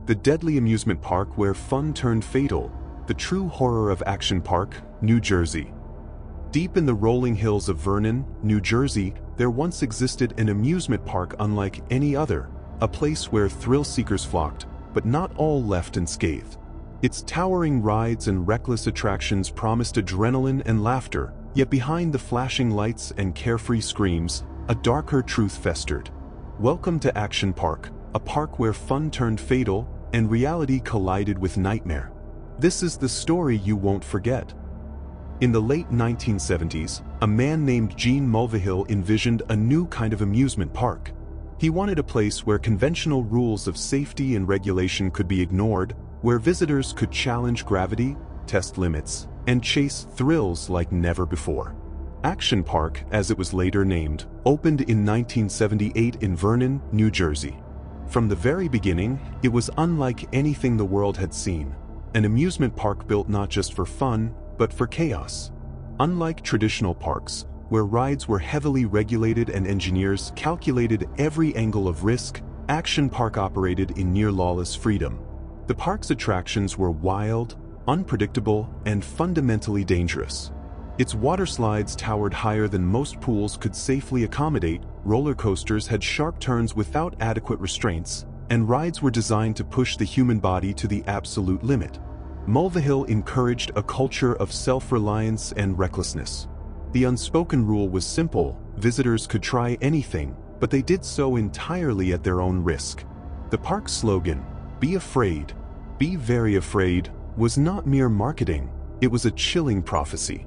the deadly amusement park where fun turned fatal, the true horror of Action Park, New Jersey. Deep in the rolling hills of Vernon, New Jersey, there once existed an amusement park unlike any other, a place where thrill-seekers flocked, but not all left unscathed. Its towering rides and reckless attractions promised adrenaline and laughter, yet behind the flashing lights and carefree screams, a darker truth festered. Welcome to Action Park, a park where fun turned fatal and reality collided with nightmare. This is the story you won't forget. In the late 1970s, a man named Gene Mulvihill envisioned a new kind of amusement park. He wanted a place where conventional rules of safety and regulation could be ignored, where visitors could challenge gravity, test limits, and chase thrills like never before. Action Park, as it was later named, opened in 1978 in Vernon, New Jersey. From the very beginning, it was unlike anything the world had seen. An amusement park built not just for fun, but for chaos. Unlike traditional parks, where rides were heavily regulated and engineers calculated every angle of risk, Action Park operated in near-lawless freedom. The park's attractions were wild, unpredictable, and fundamentally dangerous. Its water slides towered higher than most pools could safely accommodate, roller coasters had sharp turns without adequate restraints, and rides were designed to push the human body to the absolute limit. Mulvihill encouraged a culture of self-reliance and recklessness. The unspoken rule was simple: visitors could try anything, but they did so entirely at their own risk. The park's slogan, "Be afraid, be very afraid," was not mere marketing, it was a chilling prophecy.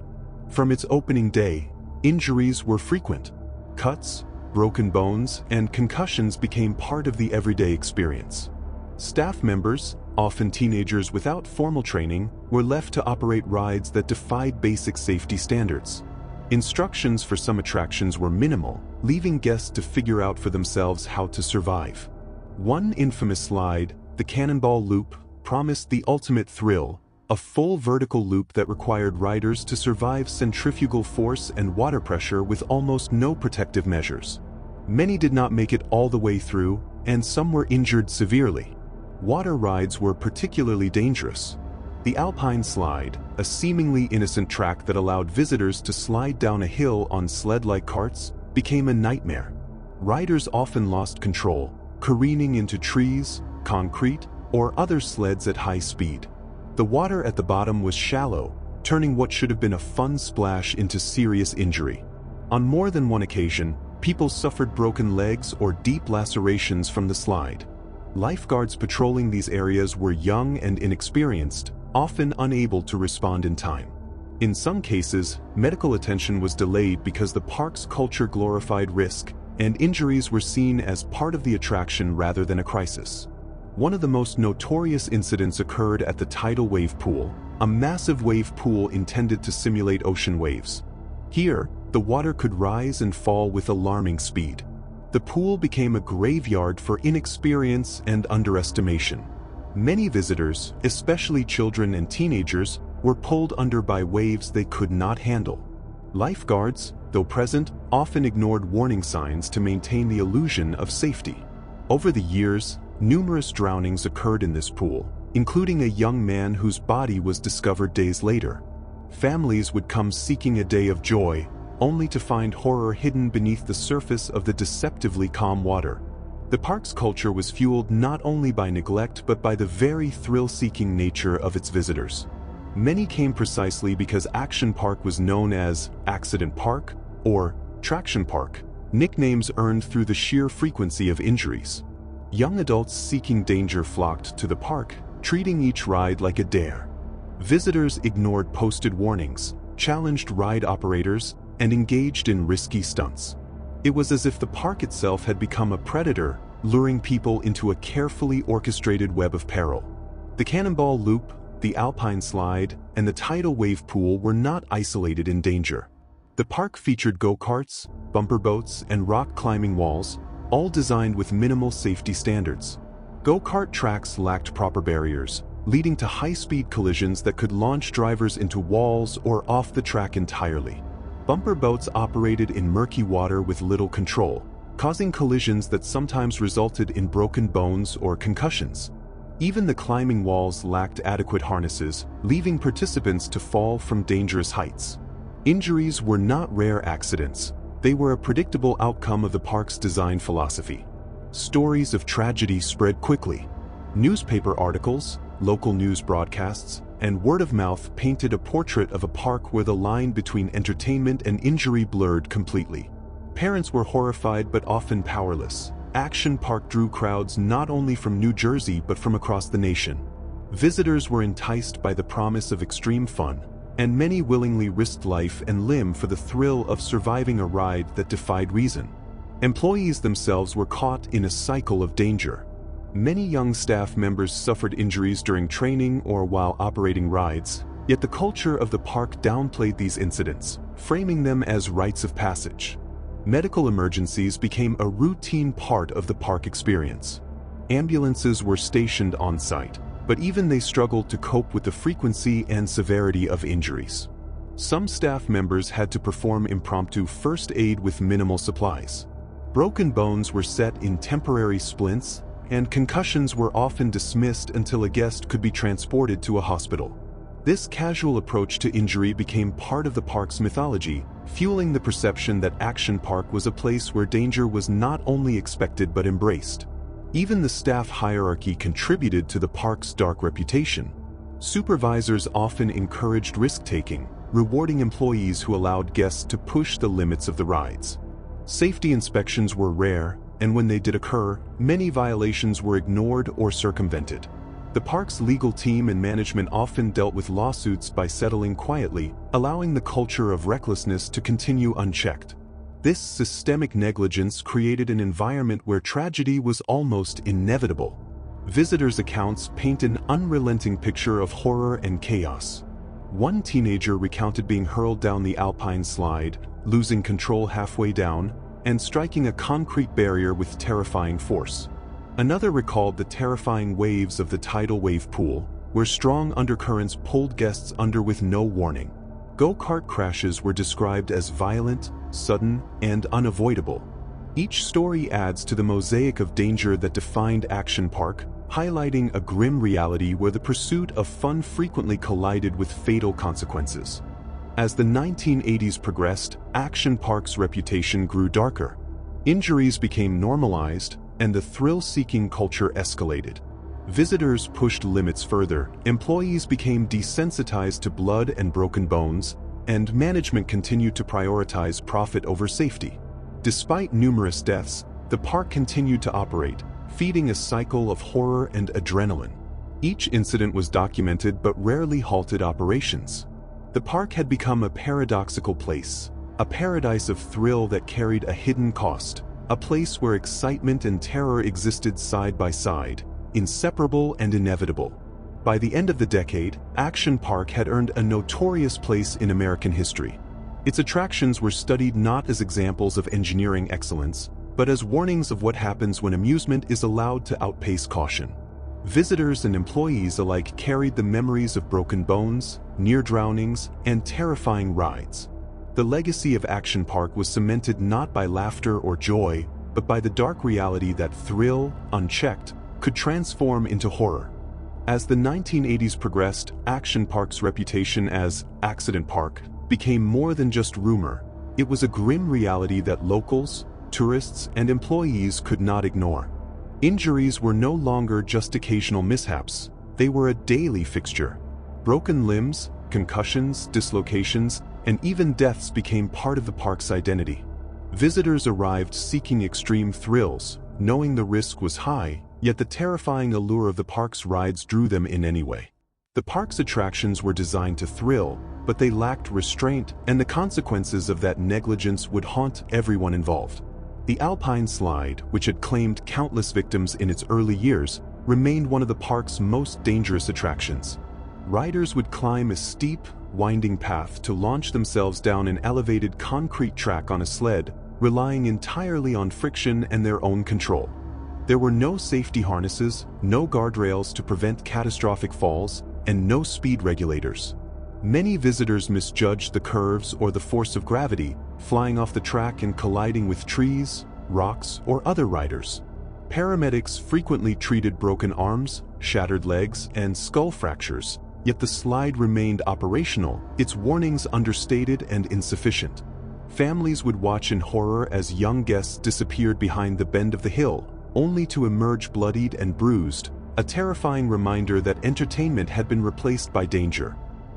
From its opening day, injuries were frequent. Cuts, broken bones, and concussions became part of the everyday experience. Staff members, often teenagers without formal training, were left to operate rides that defied basic safety standards. Instructions for some attractions were minimal, leaving guests to figure out for themselves how to survive. One infamous slide, the Cannonball Loop, promised the ultimate thrill, a full vertical loop that required riders to survive centrifugal force and water pressure with almost no protective measures. Many did not make it all the way through, and some were injured severely. Water rides were particularly dangerous. The Alpine Slide, a seemingly innocent track that allowed visitors to slide down a hill on sled-like carts, became a nightmare. Riders often lost control, careening into trees, concrete, or other sleds at high speed. The water at the bottom was shallow, turning what should have been a fun splash into serious injury. On more than one occasion, people suffered broken legs or deep lacerations from the slide. Lifeguards patrolling these areas were young and inexperienced, often unable to respond in time. In some cases, medical attention was delayed because the park's culture glorified risk, and injuries were seen as part of the attraction rather than a crisis. One of the most notorious incidents occurred at the tidal wave pool, a massive wave pool intended to simulate ocean waves. Here, the water could rise and fall with alarming speed. The pool became a graveyard for inexperience and underestimation. Many visitors, especially children and teenagers, were pulled under by waves they could not handle. Lifeguards, though present, often ignored warning signs to maintain the illusion of safety. Over the years, numerous drownings occurred in this pool, including a young man whose body was discovered days later. Families would come seeking a day of joy, only to find horror hidden beneath the surface of the deceptively calm water. The park's culture was fueled not only by neglect but by the very thrill-seeking nature of its visitors. Many came precisely because Action Park was known as Accident Park or Traction Park, nicknames earned through the sheer frequency of injuries. Young adults seeking danger flocked to the park, treating each ride like a dare. Visitors ignored posted warnings, challenged ride operators, and engaged in risky stunts. It was as if the park itself had become a predator, luring people into a carefully orchestrated web of peril. The Cannonball Loop, the Alpine Slide, and the tidal wave pool were not isolated in danger. The park featured go-karts, bumper boats, and rock climbing walls, all designed with minimal safety standards. Go-kart tracks lacked proper barriers, leading to high-speed collisions that could launch drivers into walls or off the track entirely. Bumper boats operated in murky water with little control, causing collisions that sometimes resulted in broken bones or concussions. Even the climbing walls lacked adequate harnesses, leaving participants to fall from dangerous heights. Injuries were not rare accidents. They were a predictable outcome of the park's design philosophy. Stories of tragedy spread quickly. Newspaper articles, local news broadcasts, and word of mouth painted a portrait of a park where the line between entertainment and injury blurred completely. Parents were horrified but often powerless. Action Park drew crowds not only from New Jersey but from across the nation. Visitors were enticed by the promise of extreme fun, and many willingly risked life and limb for the thrill of surviving a ride that defied reason. Employees themselves were caught in a cycle of danger. Many young staff members suffered injuries during training or while operating rides, yet the culture of the park downplayed these incidents, framing them as rites of passage. Medical emergencies became a routine part of the park experience. Ambulances were stationed on site, but even they struggled to cope with the frequency and severity of injuries. Some staff members had to perform impromptu first aid with minimal supplies. Broken bones were set in temporary splints, and concussions were often dismissed until a guest could be transported to a hospital. This casual approach to injury became part of the park's mythology, fueling the perception that Action Park was a place where danger was not only expected but embraced. Even the staff hierarchy contributed to the park's dark reputation. Supervisors often encouraged risk-taking, rewarding employees who allowed guests to push the limits of the rides. Safety inspections were rare, and when they did occur, many violations were ignored or circumvented. The park's legal team and management often dealt with lawsuits by settling quietly, allowing the culture of recklessness to continue unchecked. This systemic negligence created an environment where tragedy was almost inevitable. Visitors' accounts paint an unrelenting picture of horror and chaos. One teenager recounted being hurled down the alpine slide, losing control halfway down, and striking a concrete barrier with terrifying force. Another recalled the terrifying waves of the tidal wave pool, where strong undercurrents pulled guests under with no warning. Go-kart crashes were described as violent, sudden, and unavoidable. Each story adds to the mosaic of danger that defined Action Park, highlighting a grim reality where the pursuit of fun frequently collided with fatal consequences. As the 1980s progressed, Action Park's reputation grew darker. Injuries became normalized, and the thrill-seeking culture escalated. Visitors pushed limits further, employees became desensitized to blood and broken bones, and management continued to prioritize profit over safety. Despite numerous deaths, the park continued to operate, feeding a cycle of horror and adrenaline. Each incident was documented but rarely halted operations. The park had become a paradoxical place, a paradise of thrill that carried a hidden cost, a place where excitement and terror existed side by side, inseparable and inevitable. By the end of the decade, Action Park had earned a notorious place in American history. Its attractions were studied not as examples of engineering excellence, but as warnings of what happens when amusement is allowed to outpace caution. Visitors and employees alike carried the memories of broken bones, near drownings, and terrifying rides. The legacy of Action Park was cemented not by laughter or joy, but by the dark reality that thrill, unchecked, could transform into horror. As the 1980s progressed, Action Park's reputation as Accident Park became more than just rumor. It was a grim reality that locals, tourists, and employees could not ignore. Injuries were no longer just occasional mishaps, they were a daily fixture. Broken limbs, concussions, dislocations, and even deaths became part of the park's identity. Visitors arrived seeking extreme thrills, knowing the risk was high, yet the terrifying allure of the park's rides drew them in anyway. The park's attractions were designed to thrill, but they lacked restraint, and the consequences of that negligence would haunt everyone involved. The Alpine Slide, which had claimed countless victims in its early years, remained one of the park's most dangerous attractions. Riders would climb a steep, winding path to launch themselves down an elevated concrete track on a sled, relying entirely on friction and their own control. There were no safety harnesses, no guardrails to prevent catastrophic falls, and no speed regulators. Many visitors misjudged the curves or the force of gravity, flying off the track and colliding with trees, rocks, or other riders. Paramedics frequently treated broken arms, shattered legs, and skull fractures, yet the slide remained operational, its warnings understated and insufficient. Families would watch in horror as young guests disappeared behind the bend of the hill, only to emerge bloodied and bruised, a terrifying reminder that entertainment had been replaced by danger.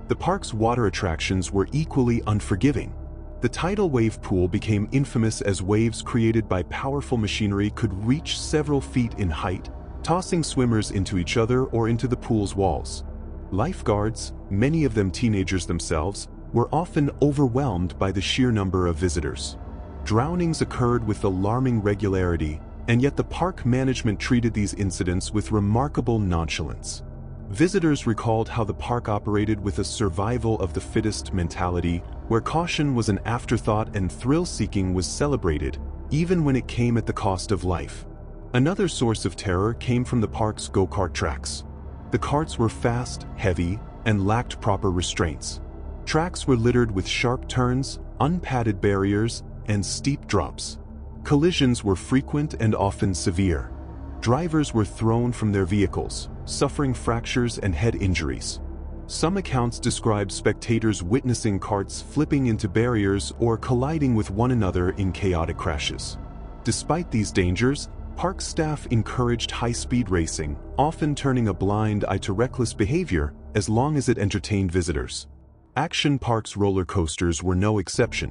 The park's water attractions were equally unforgiving. The tidal wave pool became infamous as waves created by powerful machinery could reach several feet in height, tossing swimmers into each other or into the pool's walls. Lifeguards, many of them teenagers themselves, were often overwhelmed by the sheer number of visitors. Drownings occurred with alarming regularity, and yet the park management treated these incidents with remarkable nonchalance. Visitors recalled how the park operated with a survival of the fittest mentality, where caution was an afterthought and thrill-seeking was celebrated, even when it came at the cost of life. Another source of terror came from the park's go-kart tracks. The carts were fast, heavy, and lacked proper restraints. Tracks were littered with sharp turns, unpadded barriers, and steep drops. Collisions were frequent and often severe. Drivers were thrown from their vehicles, suffering fractures and head injuries. Some accounts describe spectators witnessing carts flipping into barriers or colliding with one another in chaotic crashes. Despite these dangers, park staff encouraged high-speed racing, often turning a blind eye to reckless behavior as long as it entertained visitors. Action Park's roller coasters were no exception.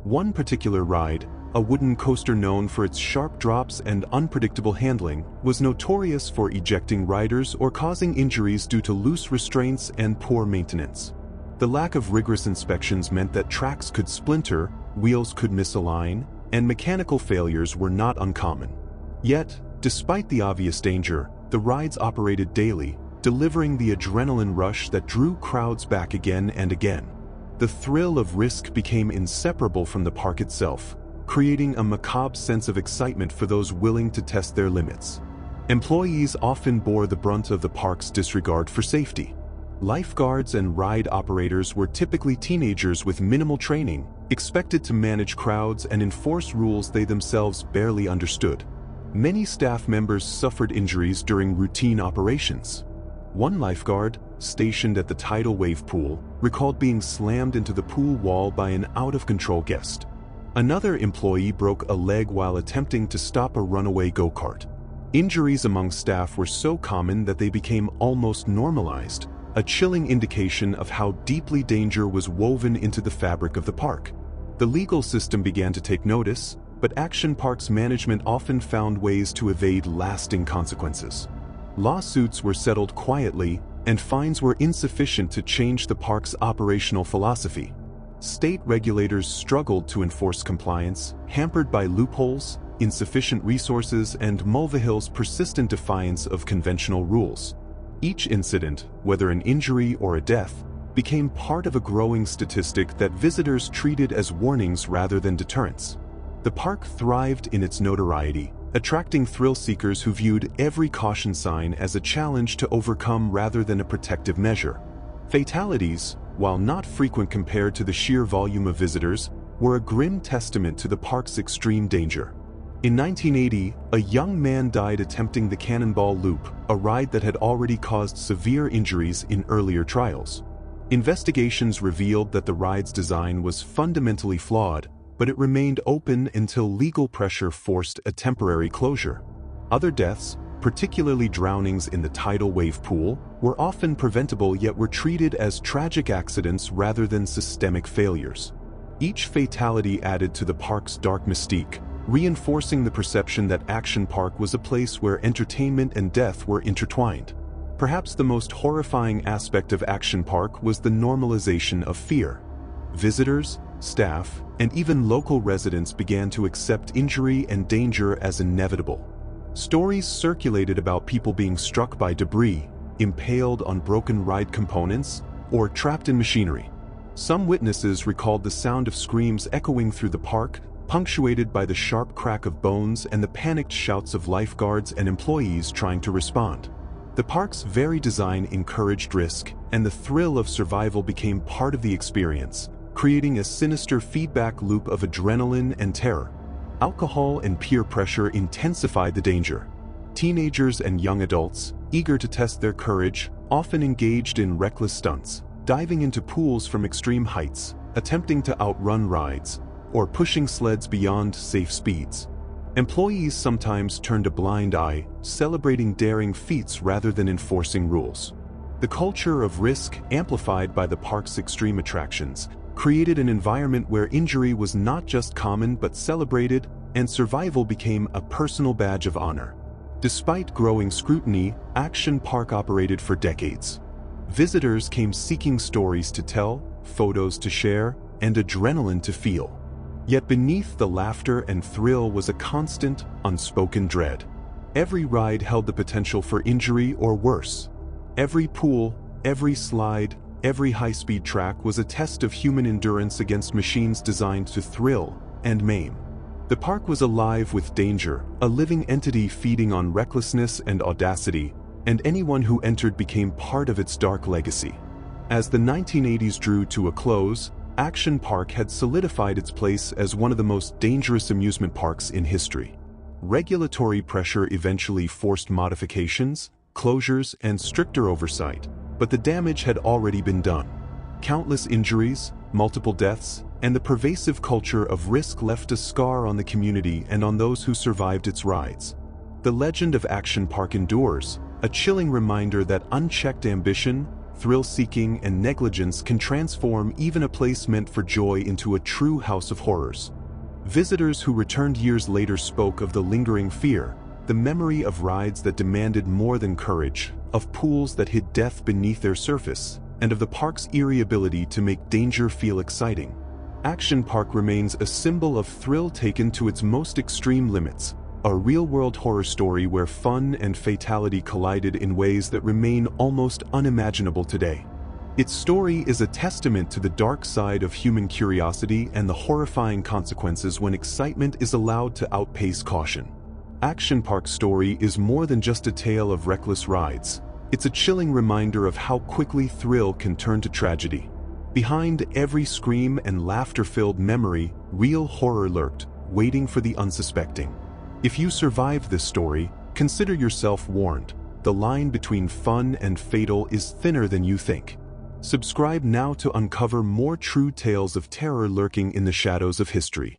One particular ride, a wooden coaster known for its sharp drops and unpredictable handling, was notorious for ejecting riders or causing injuries due to loose restraints and poor maintenance. The lack of rigorous inspections meant that tracks could splinter, wheels could misalign, and mechanical failures were not uncommon. Yet, despite the obvious danger, the rides operated daily, delivering the adrenaline rush that drew crowds back again and again. The thrill of risk became inseparable from the park itself, creating a macabre sense of excitement for those willing to test their limits. Employees often bore the brunt of the park's disregard for safety. Lifeguards and ride operators were typically teenagers with minimal training, expected to manage crowds and enforce rules they themselves barely understood. Many staff members suffered injuries during routine operations. One lifeguard, stationed at the tidal wave pool, recalled being slammed into the pool wall by an out-of-control guest. Another employee broke a leg while attempting to stop a runaway go-kart. Injuries among staff were so common that they became almost normalized, a chilling indication of how deeply danger was woven into the fabric of the park. The legal system began to take notice, but Action Park's management often found ways to evade lasting consequences. Lawsuits were settled quietly, and fines were insufficient to change the park's operational philosophy. State regulators struggled to enforce compliance, hampered by loopholes, insufficient resources, and Mulvihill's persistent defiance of conventional rules. Each incident, whether an injury or a death, became part of a growing statistic that visitors treated as warnings rather than deterrents. The park thrived in its notoriety, attracting thrill-seekers who viewed every caution sign as a challenge to overcome rather than a protective measure. Fatalities, while not frequent compared to the sheer volume of visitors, were a grim testament to the park's extreme danger. In 1980, a young man died attempting the Cannonball Loop, a ride that had already caused severe injuries in earlier trials. Investigations revealed that the ride's design was fundamentally flawed, but it remained open until legal pressure forced a temporary closure. Other deaths, particularly drownings in the tidal wave pool, were often preventable yet were treated as tragic accidents rather than systemic failures. Each fatality added to the park's dark mystique, reinforcing the perception that Action Park was a place where entertainment and death were intertwined. Perhaps the most horrifying aspect of Action Park was the normalization of fear. Visitors, staff, and even local residents began to accept injury and danger as inevitable. Stories circulated about people being struck by debris, impaled on broken ride components, or trapped in machinery. Some witnesses recalled the sound of screams echoing through the park, punctuated by the sharp crack of bones and the panicked shouts of lifeguards and employees trying to respond. The park's very design encouraged risk, and the thrill of survival became part of the experience, creating a sinister feedback loop of adrenaline and terror. Alcohol and peer pressure intensified the danger. Teenagers and young adults, eager to test their courage, often engaged in reckless stunts, diving into pools from extreme heights, attempting to outrun rides, or pushing sleds beyond safe speeds. Employees sometimes turned a blind eye, celebrating daring feats rather than enforcing rules. The culture of risk, amplified by the park's extreme attractions, created an environment where injury was not just common but celebrated, and survival became a personal badge of honor. Despite growing scrutiny, Action Park operated for decades. Visitors came seeking stories to tell, photos to share, and adrenaline to feel. Yet beneath the laughter and thrill was a constant, unspoken dread. Every ride held the potential for injury or worse. Every pool, every slide, every high-speed track was a test of human endurance against machines designed to thrill and maim. The park was alive with danger, a living entity feeding on recklessness and audacity, and anyone who entered became part of its dark legacy. As the 1980s drew to a close, Action Park had solidified its place as one of the most dangerous amusement parks in history. Regulatory pressure eventually forced modifications, closures, and stricter oversight, but the damage had already been done. Countless injuries, multiple deaths, and the pervasive culture of risk left a scar on the community and on those who survived its rides. The legend of Action Park endures, a chilling reminder that unchecked ambition, thrill-seeking, and negligence can transform even a place meant for joy into a true house of horrors. Visitors who returned years later spoke of the lingering fear, the memory of rides that demanded more than courage, of pools that hid death beneath their surface, and of the park's eerie ability to make danger feel exciting. Action Park remains a symbol of thrill taken to its most extreme limits, a real-world horror story where fun and fatality collided in ways that remain almost unimaginable today. Its story is a testament to the dark side of human curiosity and the horrifying consequences when excitement is allowed to outpace caution. Action Park's story is more than just a tale of reckless rides. It's a chilling reminder of how quickly thrill can turn to tragedy. Behind every scream and laughter-filled memory, real horror lurked, waiting for the unsuspecting. If you survived this story, consider yourself warned. The line between fun and fatal is thinner than you think. Subscribe now to uncover more true tales of terror lurking in the shadows of history.